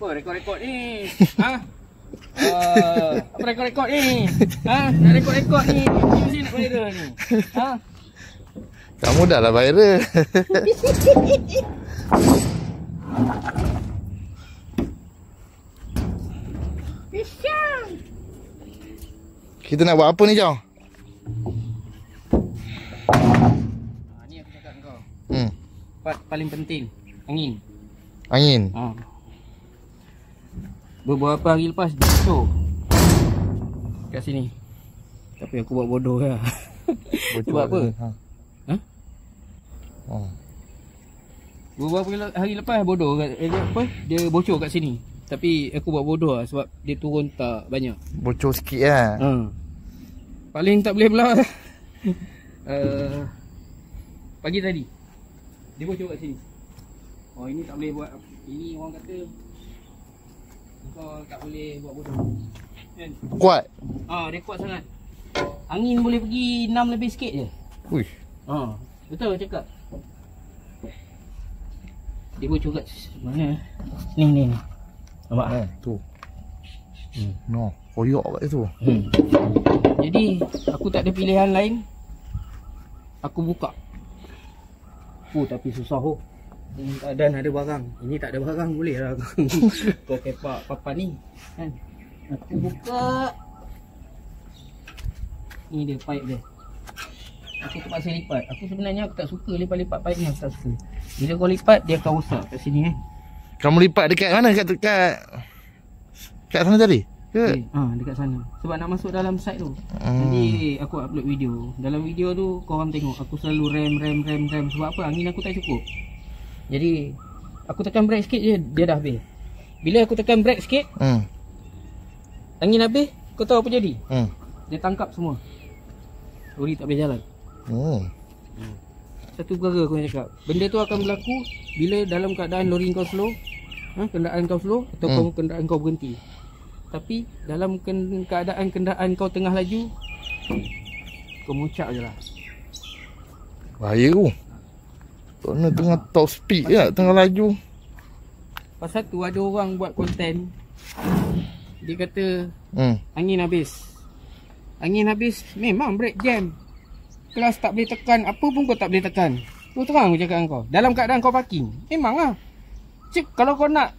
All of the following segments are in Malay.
Apa rekod-rekod ni? Ha? Apa rekod-rekod ni? Ha? Nak rekod-rekod ni. Mesti nak viral ni. Ha? Kamu dah lah viral. Pisang. Kita nak buat apa ni, Jom? Ni aku cakap kau. Hmm. Part paling penting, angin. Angin. Ha. Beberapa hari lepas bocor kat sini. Tapi aku buat bodoh lah. Sebab apa? Ha. Ha? Oh. Beberapa hari lepas bodoh apa? Dia bocor kat sini. Tapi aku buat bodoh lah sebab dia turun tak banyak. Bocor sikit lah. Ha. Paling tak boleh belah. Pagi tadi dia bocor kat sini. Oh, ini tak boleh buat. Ini orang kata kau tak boleh buat bodoh. Kan? Kuat. Dia kuat sangat. Angin boleh pergi 6 lebih sikit je. Uish. Betul cakap. Dia bocor kat mana? Ni. Nampak? Tu. No, koyak kat situ. Jadi aku tak ada pilihan lain. Aku buka. Tapi susah dan ada barang. Ini tak ada barang boleh lah. Kau kepak papan ni kan. Aku buka. Ni dia pipe dia. Aku terpaksa lipat. Aku sebenarnya aku tak suka lipat-lipat pipe ni, aku tak suka. Bila kau lipat dia akan rosak kat sini kan. Kamu lipat dekat mana? Dekat sana tadi? Ke? Dekat sana. Sebab nak masuk dalam site tu. Nanti aku upload video. Dalam video tu korang tengok aku selalu rem. Sebab apa? Angin aku tak cukup. Jadi aku tekan brake sikit je dia dah habis. Bila aku tekan brake sikit, angin habis, kau tahu apa jadi? Dia tangkap semua. Lori tak boleh jalan. Satu perkara aku nak cakap. Benda tu akan berlaku bila dalam keadaan lori kau slow, kenderaan kau slow atau kenderaan kau berhenti. Tapi dalam keadaan kenderaan kau tengah laju, kau muncak je lah. Bahaya tu. Kerana tengah top speed je tengah laju. Pasal tu ada orang buat konten. Dia kata angin habis. Angin habis memang brake jam. Kelas tak boleh tekan, apa pun kau tak boleh tekan. Tu terang aku cakap dengan kau. Dalam keadaan kau parking, memang lah. Cik, kalau kau nak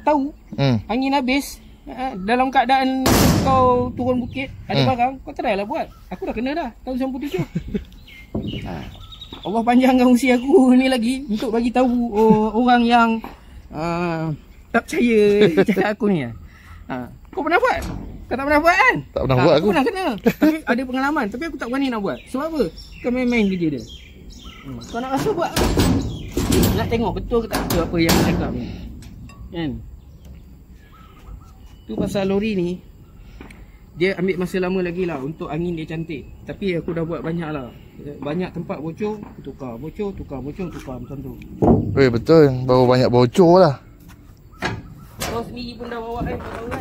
tahu angin habis dalam keadaan kau turun bukit, ada barang, kau try lah buat. Aku dah kena dah tahun 97. Allah panjangkan usia aku ni lagi untuk bagi tahu orang yang tak percaya cakap aku ni. Kau pernah buat? Kau tak pernah buat kan? Tak pernah buat aku. Aku pernah kena. Tapi ada pengalaman. Tapi aku tak berani nak buat. Sebab apa? Kau main-main kerja dia. Kau nak rasa buat. Nak tengok betul ke tak betul apa yang aku cakap ni. Kan? Tu pasal lori ni. Dia ambil masa lama lagi lah untuk angin dia cantik. Tapi aku dah buat banyak lah. Banyak tempat bocor, tukar macam tu. Betul. Baru banyak bocor lah. Kau sendiri pun dah bawa kan? Kau tahu kan?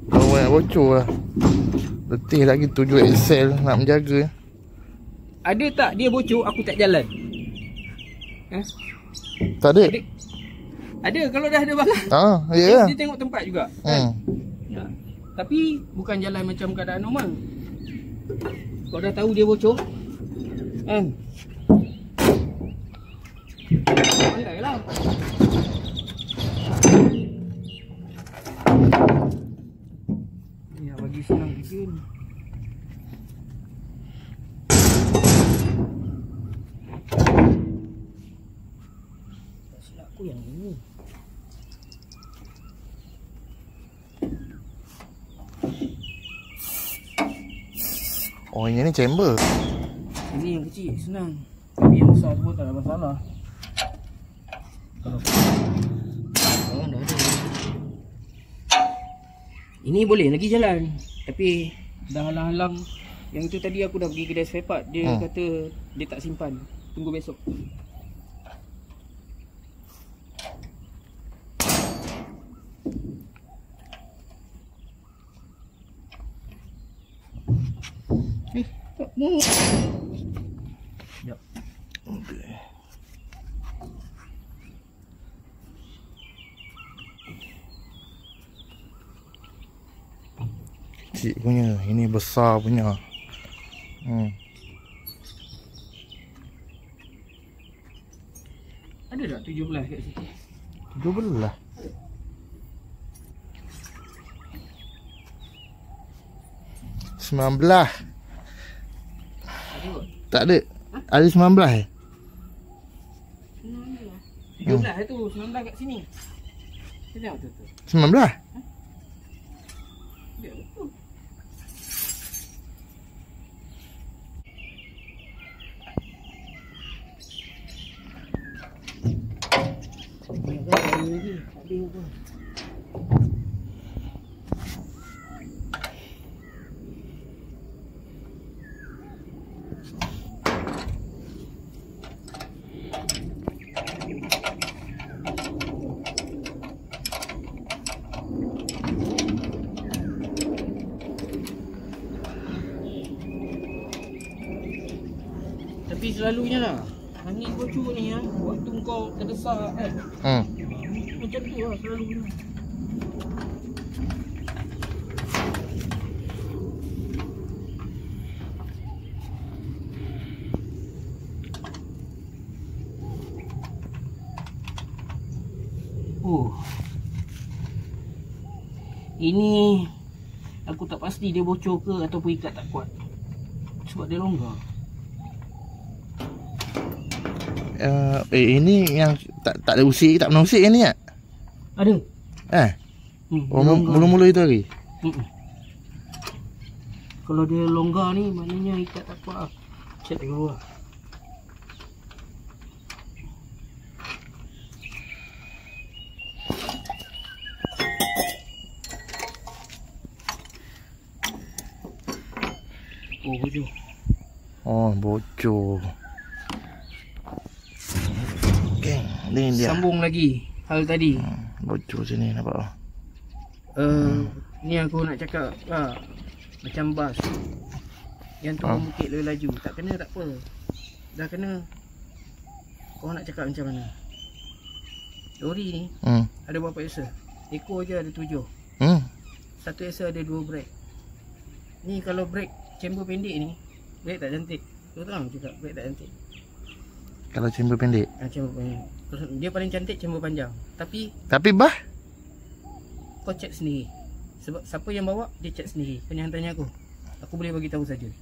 Baru banyak bocor lah. Letih lagi 7 Excel nak menjaga. Ada tak dia bocor aku tak jalan? Tak ada? Ada kalau dah ada barang. Ya. Dia tengok tempat juga kan? Tapi bukan jalan macam keadaan normal. Kau dah tahu dia bocor kan? Pandai lah. Ni nak bagi senang kerja ni. Tak silap aku yang ini. Oh, yang ni chamber. Ini yang kecil senang. Tapi yang besar pun tak ada masalah. Kalau dah ada. Ini boleh lagi jalan. Tapi dah halang-halang. Yang itu tadi aku dah pergi kedai spare part. Dia kata dia tak simpan. Tunggu besok. Tak mau. Sekejap. kecil punya. Ini besar punya. Ada tak 17 kat situ? 17. Sembilan. Ada kot? Tak ada. Ada 19 eh? 17 tu, 19 kat sini. Tengok tu. 19? Dia betul. Tapi selalunya lah angin bocor ni waktu kau terdesak kan. Macam tu lah selalunya. Ini aku tak pasti dia bocor ke ataupun ikat tak kuat. Sebab dia longgar. Ini yang tak ada usik, tak pernah usik kan ni tak? Ada. Mula-mula itu lagi? Kalau dia longgar ni maknanya ikat tak kuat lah. Cek dulu lah. Oh, bocor. Oh, bocor. Okay, ni dia. Sambung lagi hal tadi. Bocor sini nampak. Ni aku nak cakap lah. Macam bas yang turun bukit lebih laju. Tak kena tak apa. Dah kena. Kau nak cakap macam mana? Lori ni ada berapa akselel? Ekor je ada 7. Satu akselel ada 2 brake. Ni kalau brake chamber pendek ni, brake tak cantik. Kau tahu cakap brake tak cantik. Kalau chamber pendek? Chamber pendek. Dia paling cantik chamber panjang. Tapi bah? Kau cek sendiri. Sebab siapa yang bawa, dia cek sendiri. Kau jangan tanya aku. Aku boleh bagi tahu saja.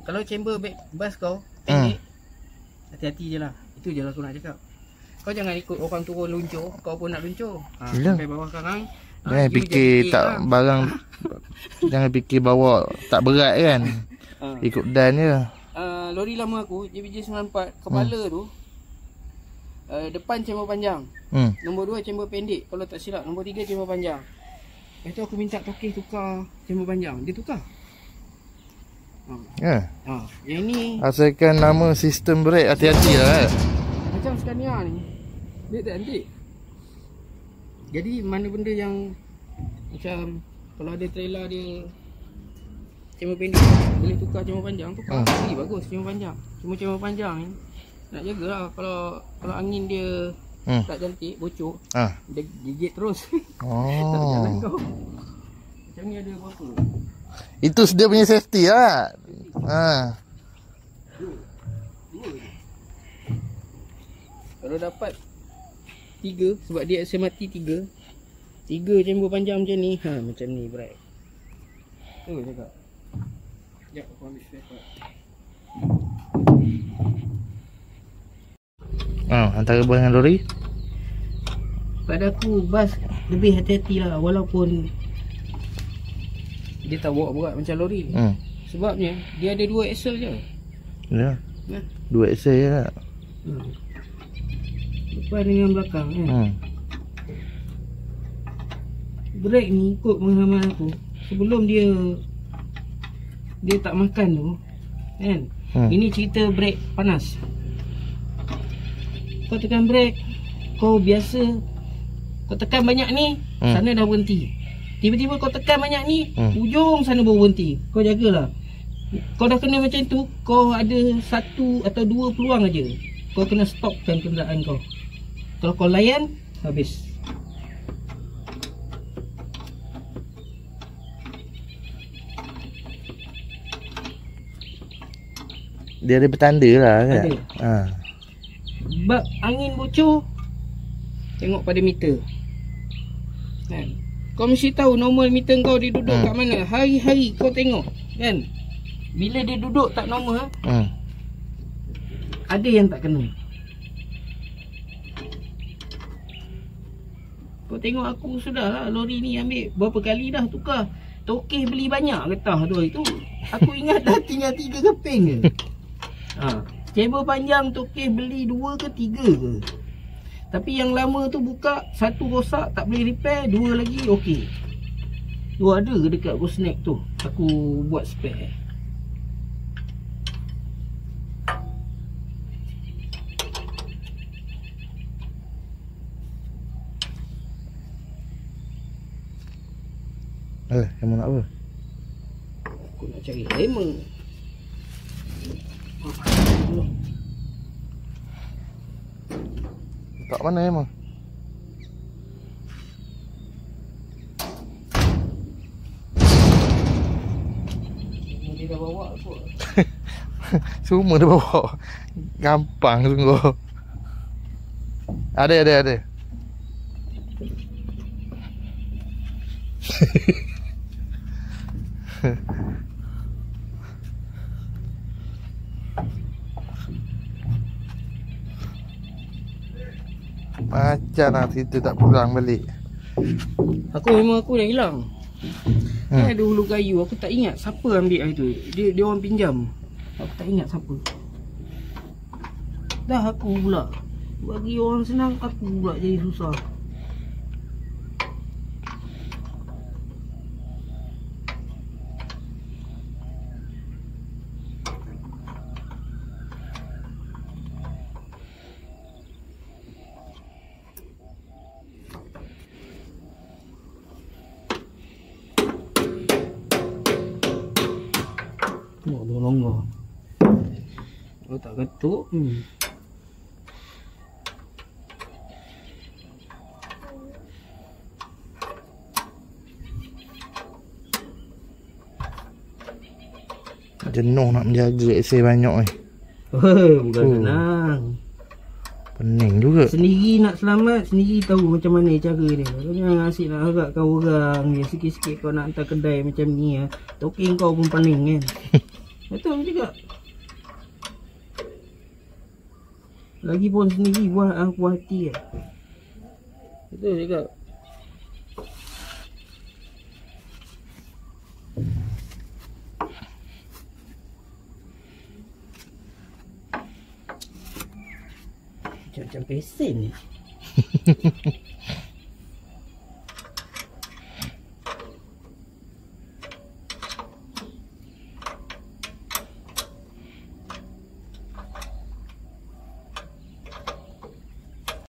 Kalau chamber bas kau pendek, hati-hati je lah. Itu je lah aku nak cakap. Kau jangan ikut orang turun luncur, kau pun nak luncur. Sampai bawah sekarang. Jangan fikir tak barang. Jangan fikir bawa tak berat kan. Ikut dan je. Lori lama aku JBJ94 kepala tu depan chamber panjang. Nombor 2 chamber pendek. Kalau tak silap nombor 3 chamber panjang. Lepas tu aku minta tokeh tukar chamber panjang. Dia tukar. Yang ni asalkan nama sistem brake hati-hati lah. Macam Scania ni, dia tak cantik. Jadi mana benda yang macam kalau ada trailer dia chamber pendek boleh tukar chamber panjang, tukar. Bagus chamber panjang. Cuma chamber panjang ni nak jagalah. Kalau angin dia tak cantik, bocor, dia gigit terus. Tak jalan kau. Macam ni ada berapa? Itu dia punya safety lah. Kalau dapat 3, sebab dia aksel mati 3 chamber panjang macam ni, macam ni bright. Tu cakap. Sekejap aku ambil spare part. Antara bas dengan lori, pada aku bas lebih hati-hati lah. Walaupun dia tak bawa berat macam lori. Sebabnya dia ada 2 aksel je. Ya. 2 aksel je lah. Depan dengan belakang kan. Brake ni ikut pengalaman aku, sebelum dia tak makan tu kan. Ini cerita brake panas. Kau tekan brake, kau biasa kau tekan banyak ni, sana dah berhenti. Tiba-tiba kau tekan banyak ni, ujung sana baru berhenti. Kau jagalah. Kau dah kena macam tu, kau ada 1 atau 2 peluang aja. Kau kena stopkan kenderaan kau. Kalau kau layan, habis. Dia ada bertanda lah kan? Ada. Bab angin bocor, tengok pada meter kan? Kau mesti tahu normal meter kau dia duduk kat mana. Hari-hari kau tengok kan? Bila dia duduk tak normal, ada yang tak kena. Kau tengok aku sudah lah, lori ni ambil berapa kali dah tukar. Tokeh beli banyak getah tu hari tu. Aku ingat dah tinggal 3 keping je. Cable panjang Tokeh beli 2 ke 3 ke. Tapi yang lama tu buka, 1 rosak tak boleh repair, 2 lagi okey. Tu ada ke dekat Go Snack tu, aku buat spare. Kamu nak apa? Aku nak cari hammer. Tak mana emang? Dia dah bawa aku. Semua dah bawa. Gampang sungguh. Ada. Macam nak situ tak pulang balik. Aku dah hilang. Ada hulu kayu, aku tak ingat siapa ambil hari tu. Dia orang pinjam. Aku tak ingat siapa. Dah aku pula bagi orang senang, aku pula jadi susah. Longgar. Kalau tak ketuk jenuh nak menjaga essay banyak ni. Bukan senang. Pening juga. Sendiri nak selamat, sendiri tahu macam mana cara dia. Jangan asyik nak harapkan orang je. Sikit-sikit kau nak hantar kedai macam ni, token kau pun pening kan. Betul juga. Lagipun sendiri buat aku hati Betul juga. Macam pesen ni.